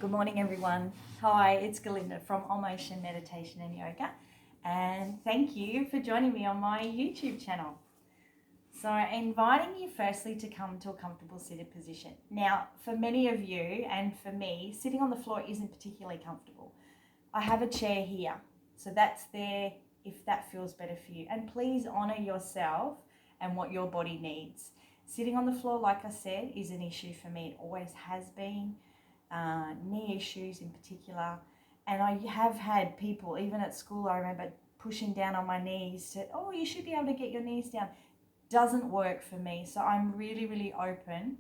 Good morning, everyone. Hi, it's Galinda from Motion Meditation and Yoga, and thank you for joining me on my YouTube channel. So, inviting you firstly to come to a comfortable seated position. Now, for many of you and for me, sitting on the floor isn't particularly comfortable. I have a chair here, so that's there if that feels better for you. And please honor yourself and what your body needs. Sitting on the floor, like I said, is an issue for me. It always has been. Knee issues in particular, and I have had people, even at school, I remember pushing down on my knees, said, oh, you should be able to get your knees down. Doesn't work for me, so I'm really open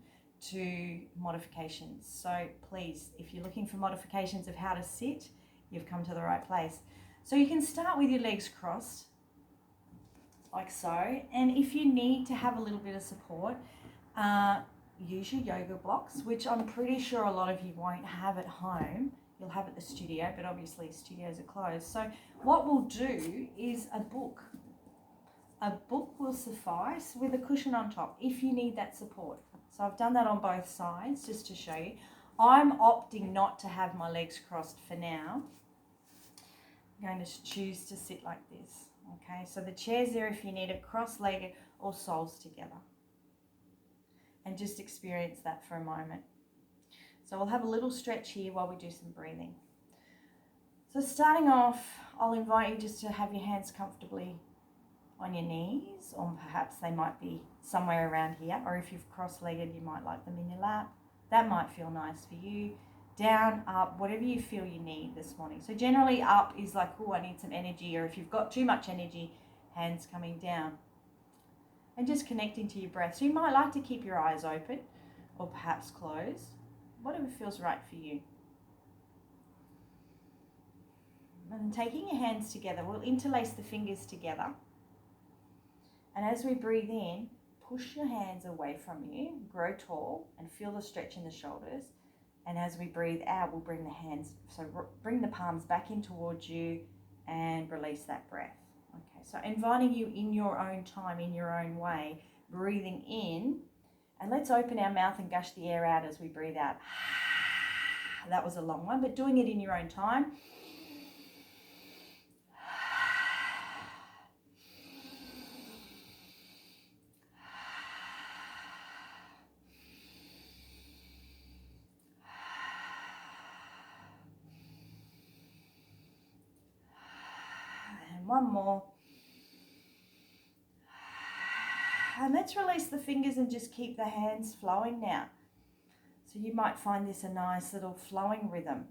to modifications. So please, if you're looking for modifications of how to sit, you've come to the right place. So you can start with your legs crossed like so, and if you need to have a little bit of support, use your yoga blocks, which I'm pretty sure a lot of you won't have at home. You'll have at the studio, but obviously studios are closed. So what we'll do is a book. A book will suffice with a cushion on top if you need that support. So I've done that on both sides just to show you. I'm opting not to have my legs crossed for now. I'm going to choose to sit like this. Okay, so the chair's there if you need it cross-legged or soles together. And just experience that for a moment. So we'll have a little stretch here while we do some breathing. So starting off, I'll invite you just to have your hands comfortably on your knees, or perhaps they might be somewhere around here, or if you've cross-legged, you might like them in your lap. That might feel nice for you. Down, up, whatever you feel you need this morning. So generally up is like, oh, I need some energy, or if you've got too much energy, hands coming down. And just connecting to your breath. So you might like to keep your eyes open or perhaps closed, whatever feels right for you. And taking your hands together, we'll interlace the fingers together. And as we breathe in, push your hands away from you, grow tall, and feel the stretch in the shoulders. And as we breathe out, we'll bring the hands, so bring the palms back in towards you and release that breath. Okay, so inviting you in your own time, in your own way, breathing in, and let's open our mouth and gush the air out as we breathe out. That was a long one, but doing it in your own time. And one more. And let's release the fingers and just keep the hands flowing now. So you might find this a nice little flowing rhythm.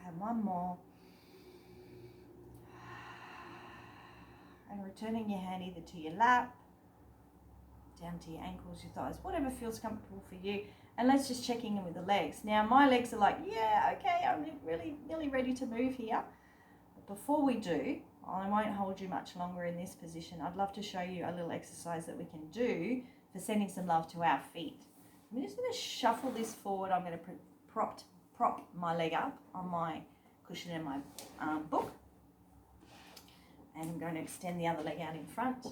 And one more. And returning your hand either to your lap, down to your ankles, your thighs, whatever feels comfortable for you. And let's just check in with the legs. Now my legs are like, yeah, okay, I'm really nearly ready to move here. But before we do, I won't hold you much longer in this position. I'd love to show you a little exercise that we can do for sending some love to our feet. I'm just going to shuffle this forward. I'm going to prop my leg up on my cushion in my book. And I'm going to extend the other leg out in front.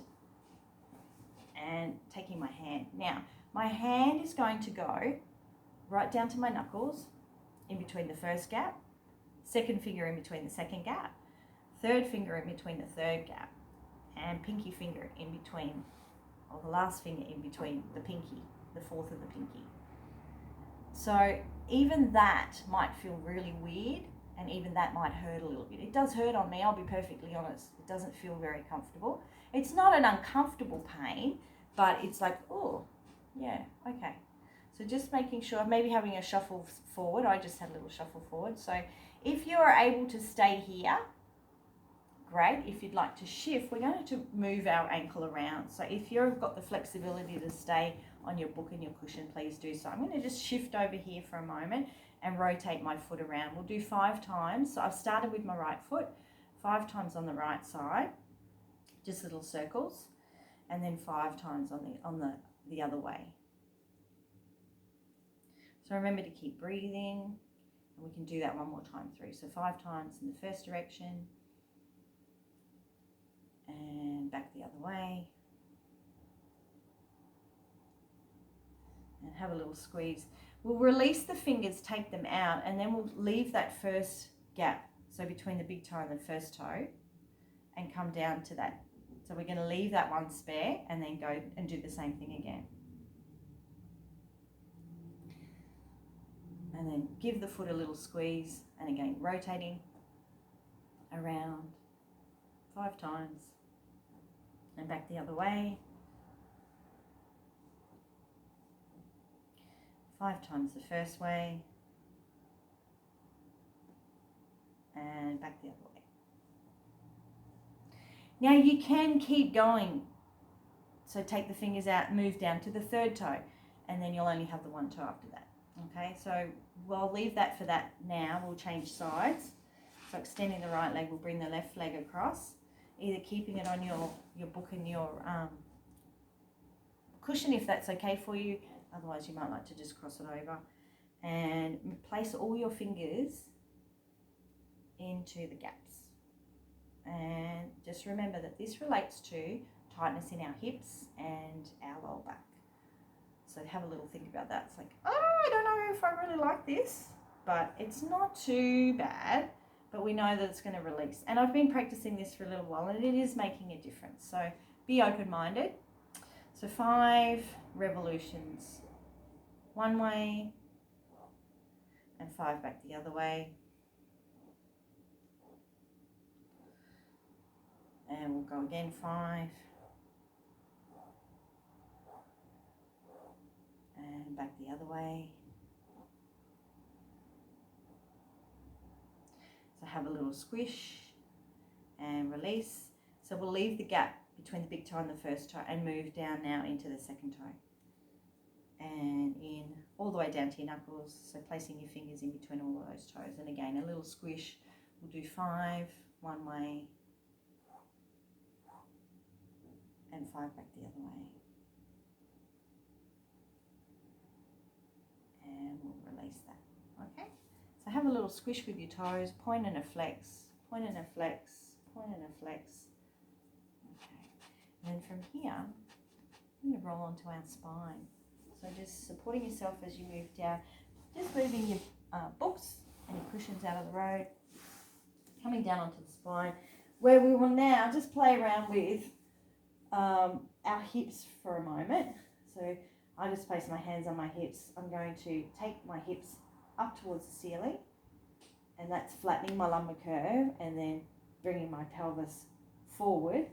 And taking my hand. Now, my hand is going to go right down to my knuckles, in between the first gap, second finger in between the second gap, third finger in between the third gap, and pinky finger in between, or the last finger in between the pinky, the fourth of the pinky. So even that might feel really weird, and even that might hurt a little bit. It does hurt on me, I'll be perfectly honest. It doesn't feel very comfortable. It's not an uncomfortable pain, but it's like, oh, yeah, okay. So just making sure, maybe having a shuffle forward. I just had a little shuffle forward. So if you're able to stay here, great. If you'd like to shift, we're going to move our ankle around. So if you've got the flexibility to stay on your book and your cushion, please do so. I'm going to just shift over here for a moment and rotate my foot around. We'll do 5 times. So I've started with my right foot, 5 times on the right side, just little circles, and then 5 times on the other way. So remember to keep breathing And we can do that one more time through. So 5 times in the first direction and back the other way. And have a little squeeze. We'll release the fingers, take them out, and then we'll leave that first gap, so between the big toe and the first toe, and come down to that. So we're going to leave that one spare and then go and do the same thing again. And then give the foot a little squeeze, and again rotating around 5 times and back the other way. 5 times the first way and back the other way. Now you can keep going. So take the fingers out, move down to the third toe, and then you'll only have the one toe after that. Okay, so we'll leave that for that now. We'll change sides. So extending the right leg, we'll bring the left leg across, either keeping it on your book and your cushion if that's okay for you. Otherwise, you might like to just cross it over and place all your fingers into the gaps. And just remember that this relates to tightness in our hips and our lower back. So have a little think about that. It's like, oh, I don't know if I really like this, but it's not too bad. But we know that it's going to release. And I've been practicing this for a little while, and it is making a difference. So be open-minded. So 5 revolutions one way and 5 back the other way. And we'll go again, 5 and back the other way. So have a little squish and release. So we'll leave the gap between the big toe and the first toe and move down now into the second toe. And in all the way down to your knuckles, so placing your fingers in between all of those toes. And again, a little squish. We'll do 5 one way and 5 back the other way. And we'll release that. Okay? So have a little squish with your toes, point and a flex, point and a flex, point and a flex. Okay. And then from here, we're going to roll onto our spine. So just supporting yourself as you move down, just moving your books and your cushions out of the road, coming down onto the spine, where we will now just play around with our hips for a moment. So I just place my hands on my hips. I'm going to take my hips up towards the ceiling, and that's flattening my lumbar curve and then bringing my pelvis forward,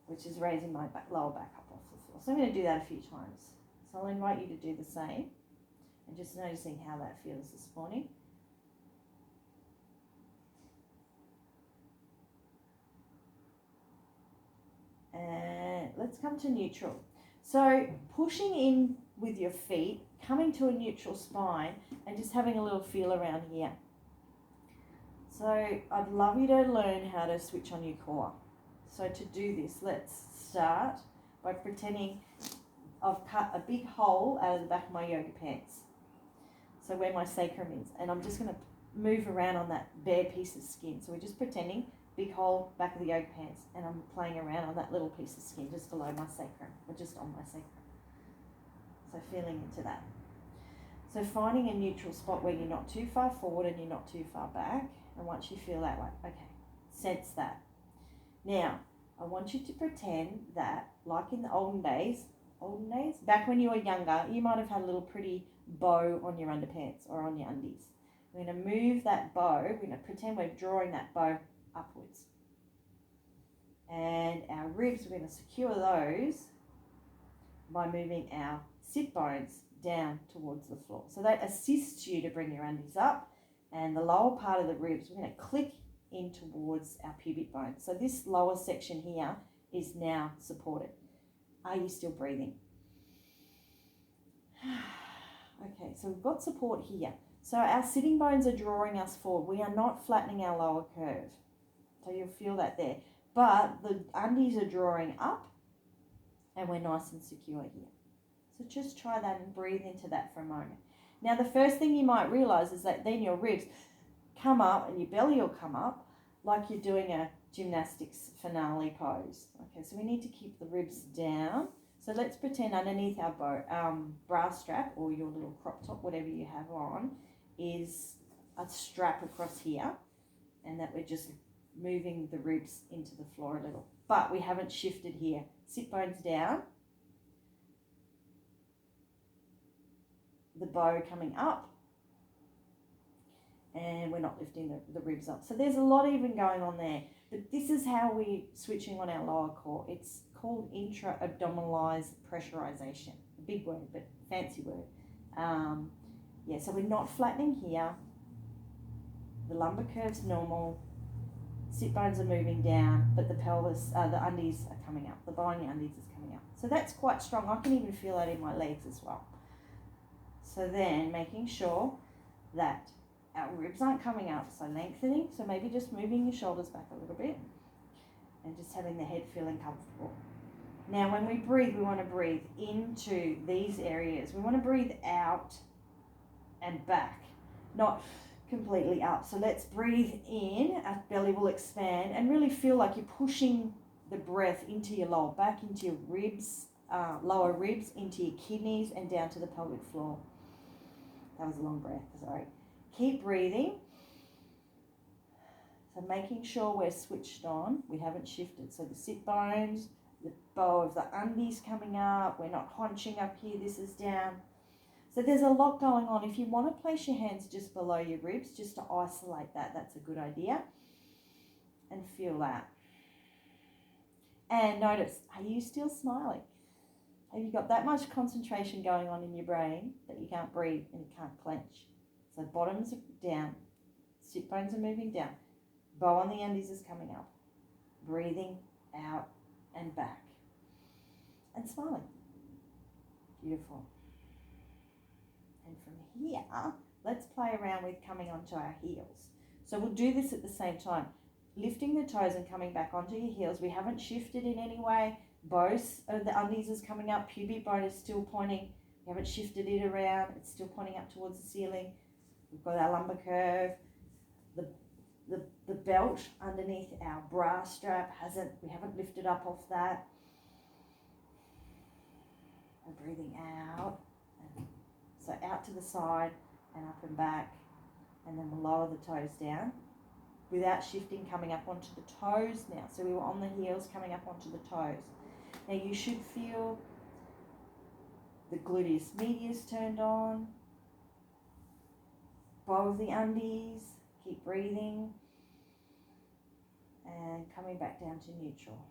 which is raising my lower back up off the floor. So I'm going to do that a few times. So I'll invite you to do the same and just noticing how that feels this morning. And let's come to neutral. So pushing in with your feet, coming to a neutral spine and just having a little feel around here. So I'd love you to learn how to switch on your core. So to do this, let's start by pretending I've cut a big hole out of the back of my yoga pants. So where my sacrum is. And I'm just going to move around on that bare piece of skin. So we're just pretending big hole, back of the yoga pants, and I'm playing around on that little piece of skin just below my sacrum, or just on my sacrum. So feeling into that. So finding a neutral spot where you're not too far forward and you're not too far back. And once you feel that way, okay, sense that. Now, I want you to pretend that, like in the olden days, back when you were younger, you might have had a little pretty bow on your underpants or on your undies. We're going to move that bow, we're going to pretend we're drawing that bow upwards. And our ribs, we're going to secure those by moving our sit bones down towards the floor. So that assists you to bring your undies up, and the lower part of the ribs, we're going to click in towards our pubic bone. So this lower section here is now supported. Are you still breathing? Okay, so we've got support here. So our sitting bones are drawing us forward. We are not flattening our lower curve. So you'll feel that there. But the undies are drawing up and we're nice and secure here. So just try that and breathe into that for a moment. Now, the first thing you might realise is that then your ribs come up and your belly will come up like you're doing a gymnastics finale pose. Okay, so we need to keep the ribs down. So let's pretend underneath our bra strap or your little crop top, whatever you have on, is a strap across here, and that we're just moving the ribs into the floor a little. But we haven't shifted here. Sit bones down. The bow coming up. And we're not lifting the ribs up. So there's a lot even going on there. But this is how we're switching on our lower core. It's called intra-abdominalized pressurization. A big word, but fancy word. Yeah, so we're not flattening here. The lumbar curve's normal. Sit bones are moving down, but the pelvis, the undies are coming up. The bow on your undies is coming up. So that's quite strong. I can even feel that in my legs as well. So then making sure that our ribs aren't coming up, so lengthening. So maybe just moving your shoulders back a little bit and just having the head feeling comfortable. Now, when we breathe, we want to breathe into these areas. We want to breathe out and back, not completely up. So let's breathe in, our belly will expand, and really feel like you're pushing the breath into your lower back, into your ribs, lower ribs, into your kidneys, and down to the pelvic floor. That was a long breath, sorry. Keep breathing. So making sure we're switched on. We haven't shifted. So the sit bones, the bow of the undies coming up. We're not hunching up here. This is down. So there's a lot going on. If you want to place your hands just below your ribs, just to isolate that, that's a good idea. And feel that. And notice, are you still smiling? Have you got that much concentration going on in your brain that you can't breathe and you can't clench? So bottoms are down, sit bones are moving down, bow on the undies is coming up, breathing out and back, and smiling. Beautiful. And from here, let's play around with coming onto our heels. So we'll do this at the same time, lifting the toes and coming back onto your heels. We haven't shifted in any way. Both of the undies is coming up, pubic bone is still pointing. We haven't shifted it around, it's still pointing up towards the ceiling. We've got our lumbar curve. The belt underneath our bra strap we haven't lifted up off that. And breathing out. So out to the side and up and back. And then we'll lower the toes down without shifting, coming up onto the toes now. So we were on the heels, coming up onto the toes. Now you should feel the gluteus medius turned on. Bow of the undies, keep breathing, and coming back down to neutral.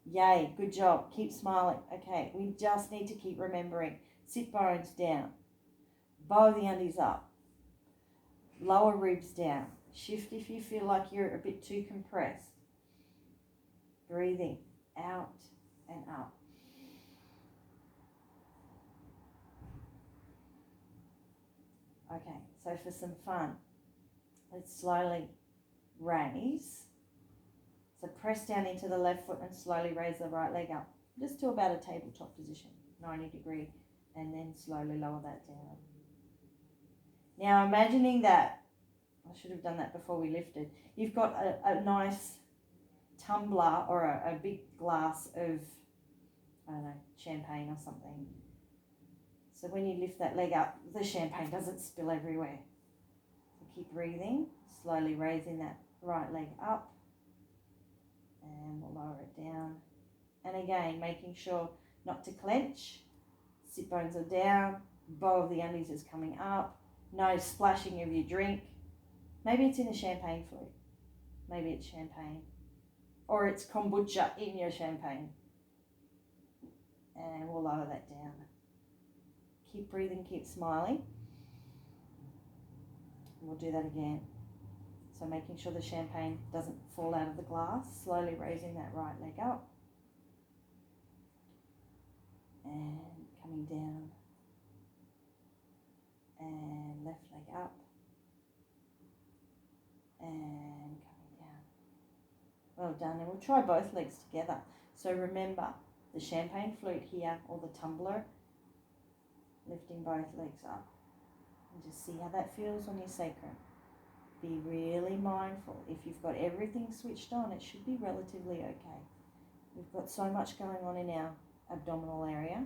Yay, good job, keep smiling. Okay, we just need to keep remembering, sit bones down, bow of the undies up, lower ribs down, shift if you feel like you're a bit too compressed, breathing out and up. Okay, so for some fun, let's slowly raise. So press down into the left foot and slowly raise the right leg up, just to about a tabletop position, 90 degree, and then slowly lower that down. Now imagining that, I should have done that before we lifted, you've got a nice tumbler or a big glass of, I don't know, champagne or something. So when you lift that leg up, the champagne doesn't spill everywhere. So keep breathing, slowly raising that right leg up. And we'll lower it down. And again, making sure not to clench. Sit bones are down. Bow of the undies is coming up. No splashing of your drink. Maybe it's in a champagne flute. Maybe it's champagne. Or it's kombucha in your champagne. And we'll lower that down. Keep breathing, keep smiling. We'll do that again. So making sure the champagne doesn't fall out of the glass, slowly raising that right leg up. And coming down. And left leg up. And coming down. Well done. And we'll try both legs together. So remember, the champagne flute here, or the tumbler, lifting both legs up. And just see how that feels on your sacrum. Be really mindful. If you've got everything switched on, it should be relatively okay. We've got so much going on in our abdominal area.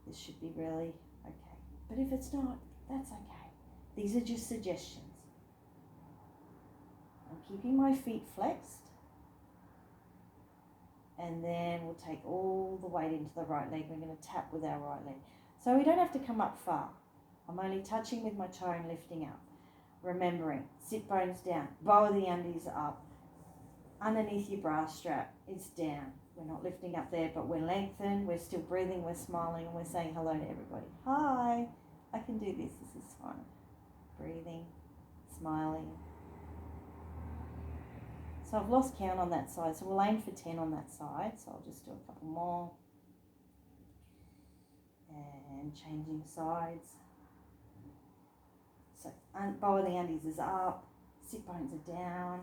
This should be really okay. But if it's not, that's okay. These are just suggestions. I'm keeping my feet flexed. And then we'll take all the weight into the right leg. We're going to tap with our right leg. So we don't have to come up far. I'm only touching with my toe and lifting up. Remembering, sit bones down, bow of the undies up. Underneath your bra strap is down. We're not lifting up there, but we're lengthened. We're still breathing, we're smiling, and we're saying hello to everybody. Hi, I can do this. This is fun. Breathing, smiling. So I've lost count on that side, so we'll aim for 10 on that side. So I'll just do a couple more. And changing sides. So bow of the undies is up, sit bones are down,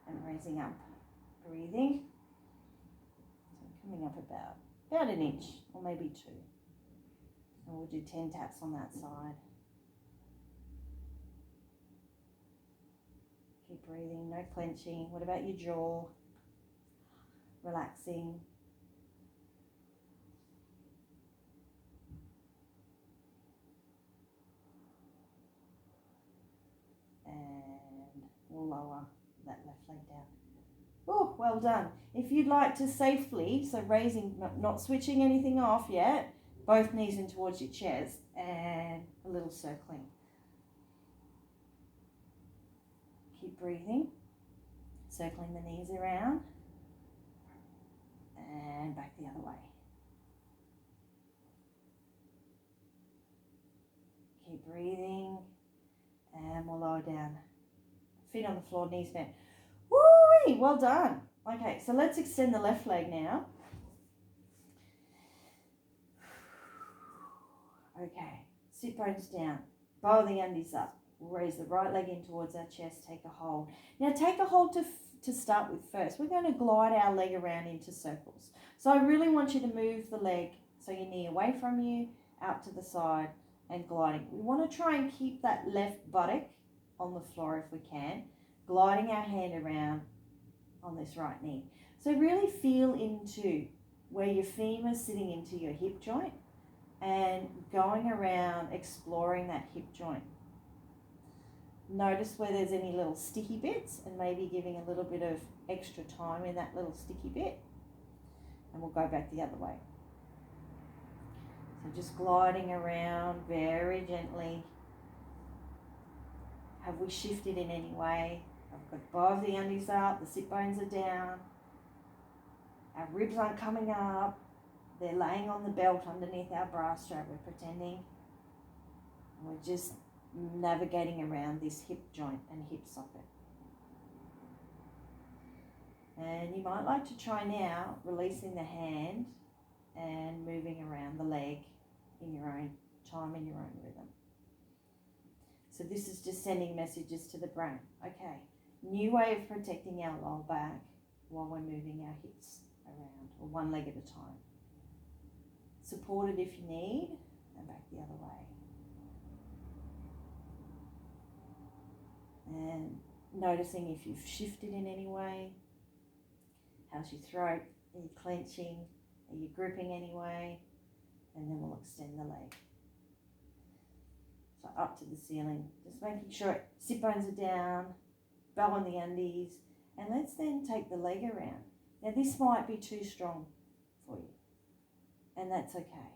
and raising up. Breathing. So coming up about an inch, or maybe 2. And we'll do 10 taps on that side. Keep breathing, no clenching. What about your jaw? Relaxing. And we'll lower that left leg down. Oh, well done. If you'd like to safely, so raising, not switching anything off yet, both knees in towards your chest and a little circling. Keep breathing, circling the knees around and back the other way. Keep breathing and we'll lower down. Feet on the floor, knees bent. Woo-wee, well done. Okay, so let's extend the left leg now. Okay, sit bones down, bow the undies up. We'll raise the right leg in towards our chest, take a hold. Now take a hold to start with first. We're going to glide our leg around into circles. So I really want you to move the leg so your knee away from you, out to the side and gliding. We want to try and keep that left buttock on the floor if we can, gliding our hand around on this right knee. So really feel into where your femur is sitting into your hip joint and going around exploring that hip joint. Notice where there's any little sticky bits and maybe giving a little bit of extra time in that little sticky bit. And we'll go back the other way. So just gliding around very gently. Have we shifted in any way? I've got bow of the undies up, the sit bones are down. Our ribs aren't coming up. They're laying on the belt underneath our bra strap. We're pretending. And we're just navigating around this hip joint and hip socket. And you might like to try now releasing the hand and moving around the leg in your own time, in your own rhythm. So this is just sending messages to the brain. Okay, new way of protecting our lower back while we're moving our hips around, or one leg at a time. Support it if you need, and back the other way. And noticing if you've shifted in any way. How's your throat? Are you clenching? Are you gripping any way? And then we'll extend the leg. So up to the ceiling. Just making sure sit bones are down, bow on the undies. And let's then take the leg around. Now this might be too strong for you. And that's okay.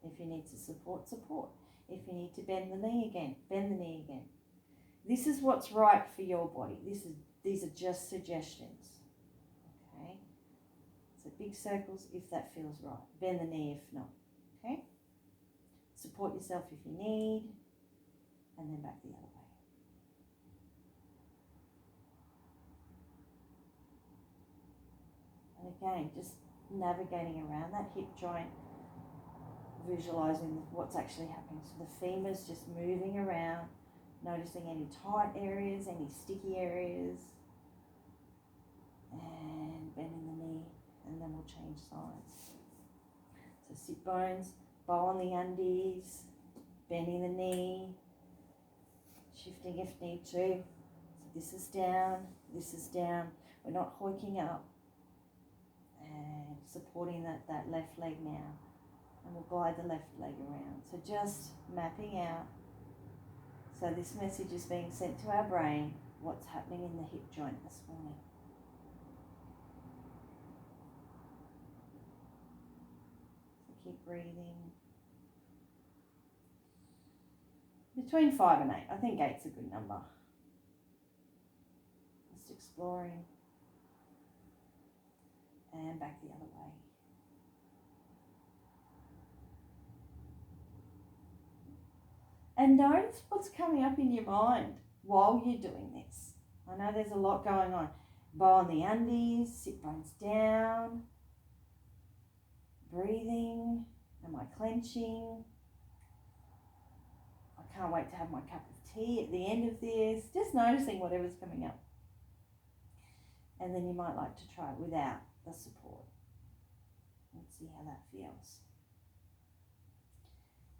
If you need to support, support. If you need to bend the knee again, bend the knee again. This is what's right for your body. These are just suggestions. Okay? So big circles if that feels right. Bend the knee if not. Okay? Support yourself if you need. And then back the other way. And again, just navigating around that hip joint, visualizing what's actually happening. So the femur's just moving around, noticing any tight areas, any sticky areas, and bending the knee, and then we'll change sides. So sit bones, bow on the undies, bending the knee, shifting if need to. So this is down, this is down. We're not hoiking up. And supporting that left leg now. And we'll glide the left leg around. So just mapping out. So this message is being sent to our brain, what's happening in the hip joint this morning. So keep breathing. Between 5 and 8. I think 8's a good number. Just exploring. And back the other way. And notice what's coming up in your mind while you're doing this. I know there's a lot going on. Bow on the undies, sit bones down, breathing. Am I clenching? I can't wait to have my cup of tea at the end of this. Just noticing whatever's coming up. And then you might like to try it without the support. Let's see how that feels.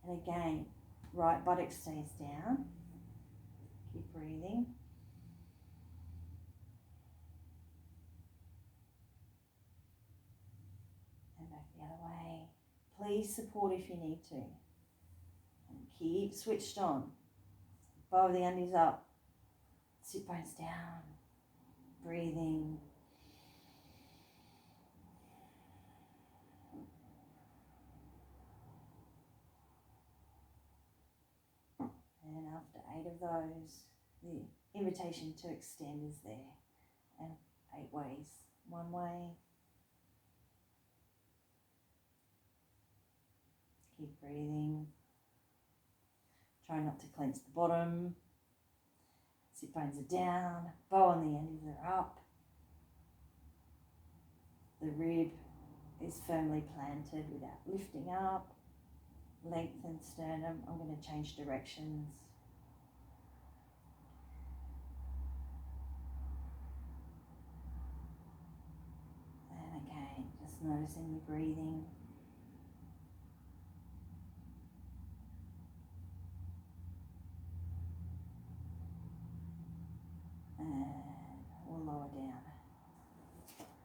And again, right buttock stays down. Keep breathing. And back the other way. Please support if you need to. And keep switched on. Bow the undies up. Sit bones down. Breathing. And after 8 of those, the invitation to extend is there. And 8 ways. 1 way. Keep breathing. Try not to clench the bottom. Sit bones are down. Bow on the undies are up. The rib is firmly planted without lifting up. Lengthen sternum. I'm going to change directions. And again, just noticing your breathing. And we'll lower down.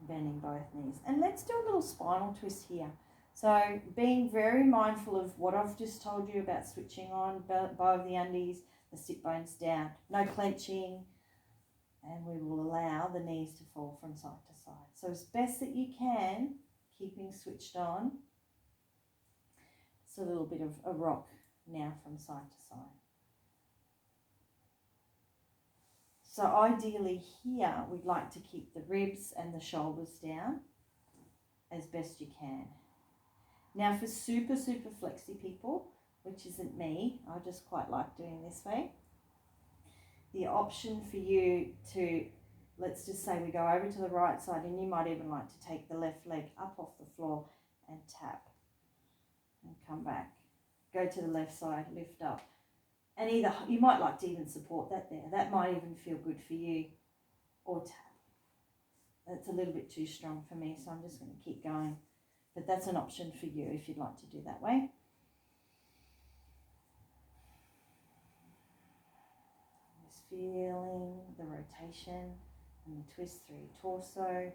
Bending both knees. And let's do a little spinal twist here. So being very mindful of what I've just told you about switching on, bow of the undies, the sit bones down, no clenching, and we will allow the knees to fall from side to side. So as best that you can, keeping switched on. It's a little bit of a rock now from side to side. So ideally here, we'd like to keep the ribs and the shoulders down as best you can. Now for super flexy people, which isn't me, I just quite like doing this way. The option for you to, let's just say we go over to the right side, and you might even like to take the left leg up off the floor and tap and come back. Go to the left side, lift up. And either, you might like to even support that there. That might even feel good for you, or tap. That's a little bit too strong for me, so I'm just going to keep going. But that's an option for you if you'd like to do that way. Just feeling the rotation and the twist through your torso.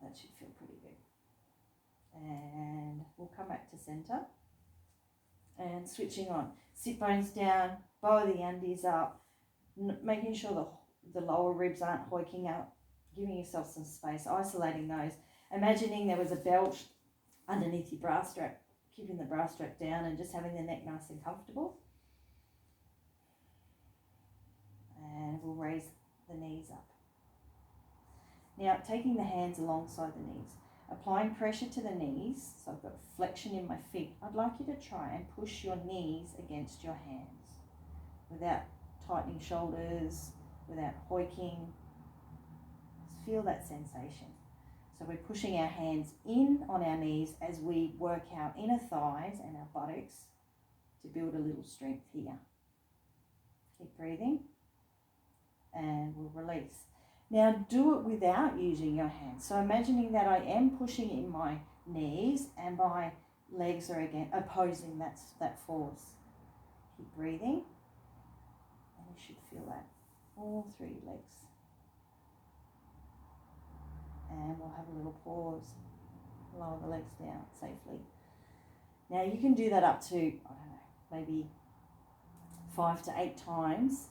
That should feel pretty good. And we'll come back to center. And switching on. Sit bones down, bow the undies up, making sure the lower ribs aren't hoiking up, giving yourself some space, isolating those. Imagining there was a belt underneath your bra strap, keeping the bra strap down and just having the neck nice and comfortable. And we'll raise the knees up. Now taking the hands alongside the knees, applying pressure to the knees, so I've got flexion in my feet. I'd like you to try and push your knees against your hands without tightening shoulders, without hoiking. Just feel that sensation. So we're pushing our hands in on our knees as we work our inner thighs and our buttocks to build a little strength here. Keep breathing and we'll release. Now do it without using your hands. So imagining that I am pushing in my knees and my legs are again opposing that force. Keep breathing, and you should feel that all through your legs. And we'll have a little pause. Lower the legs down safely. Now you can do that up to, I don't know, maybe 5 to 8 times